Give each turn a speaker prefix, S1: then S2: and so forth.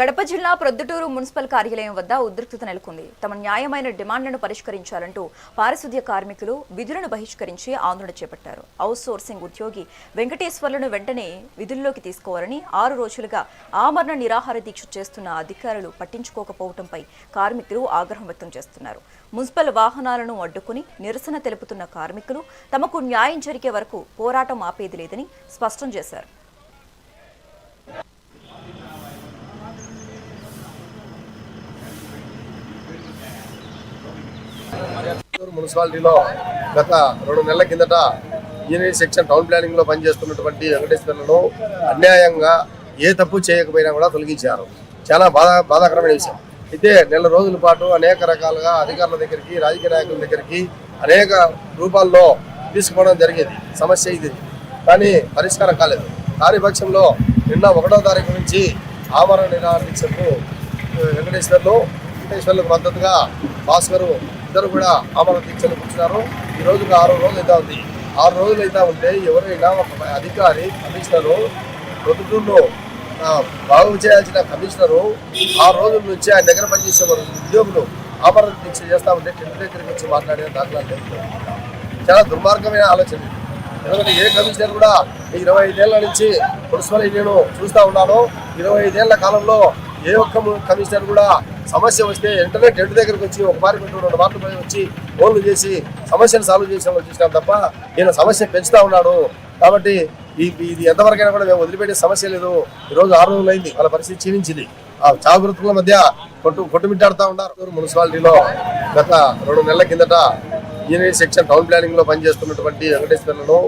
S1: కడప జిల్లా ప్రొద్దుటూరు మున్సిపల్ కార్యాలయం వద్ద ఉద్రిక్తత నెలకొంది. తమ న్యాయమైన డిమాండ్లను పరిష్కరించాలంటూ పారిశుద్ధ్య కార్మికులు విధులను బహిష్కరించి ఆందోళన చేపట్టారు. అవుట్ సోర్సింగ్ ఉద్యోగి వెంకటేశ్వర్లను వెంటనే విధుల్లోకి తీసుకోవాలని 6 రోజులుగా ఆమరణ నిరాహార దీక్ష చేస్తున్న అధికారులు పట్టించుకోకపోవడంపై కార్మికులు ఆగ్రహం వ్యక్తం చేస్తున్నారు. మున్సిపల్ వాహనాలను అడ్డుకుని నిరసన తెలుపుతున్న కార్మికులు తమకు న్యాయం జరిగే వరకు పోరాటం ఆపేది లేదని స్పష్టం చేశారు.
S2: మున్సిపాలిటీలో గత 2 నెలల కిందట ఇంజనీరింగ్ సెక్షన్ టౌన్ ప్లానింగ్ లో పనిచేస్తున్నటువంటి వెంకటేశ్వర్లను అన్యాయంగా ఏ తప్పు చేయకపోయినా కూడా తొలగించారు. చాలా బాధాకరమైన విషయం. అయితే నెల రోజుల పాటు అనేక రకాలుగా అధికారుల దగ్గరికి, రాజకీయ నాయకుల దగ్గరికి అనేక రూపాల్లో తీసుకోవడం జరిగేది. సమస్య ఇది, కానీ పరిష్కారం కాలేదు. దాని పక్షంలో నిన్న 1వ తారీఖు నుంచి ఆమరణ నిరాహార దీక్షకు వెంకటేశ్వర్లకు మద్దతుగా భాస్కర్ ఇద్దరు కూడా ఆమరణ దీక్షలు కూర్చున్నారు. ఈ రోజుకు 6 రోజులు అయితే ఉంది. 6 రోజులు అయితే ఉంటే ఎవరైనా ఒక అధికారి, కమిషనరు, ప్రొద్దుటూరులో బాగు చేయాల్సిన కమిషనరు 6 రోజుల నుంచి ఆయన దగ్గర పనిచేసే ఉద్యోగులు ఆమరణ దీక్ష చేస్తా ఉంటే టెంట్ దగ్గరికి వచ్చి మాట్లాడే దాఖలాలు చాలా దుర్మార్గమైన ఆలోచన. ఎందుకంటే ఏ కమిషనర్ కూడా 25 ఏళ్ల నుంచి మున్సిపల్ నేను చూస్తూ ఉన్నాను. 25 ఏళ్ల కాలంలో ఏ ఒక్క కమిషనర్ కూడా సమస్య వస్తే వెంటనే టెంట్ దగ్గరికి వచ్చి ఒక మారి 2 మార్లు పోయి వచ్చి ఫోన్లు చేసి సమస్యను సాల్వ్ చేసాము చూసినాం తప్ప ఈయన సమస్య పెంచుతా ఉన్నాడు. కాబట్టి ఇది ఎంతవరకైనా కూడా మేము వదిలిపెట్టే సమస్య లేదు. ఈరోజు 6 రోజులు అయింది, వాళ్ళ పరిస్థితి క్షీణించింది. ఆ జాగ్రత్తల మధ్య కొట్టుమిట్టాడుతూ ఉన్నారు. మున్సిపాలిటీలో గత 2 నెలల కిందట ఇంజనీరింగ్ సెక్షన్ టౌన్ ప్లానింగ్ లో పనిచేస్తున్నటువంటి వెంకటేశ్వర్లను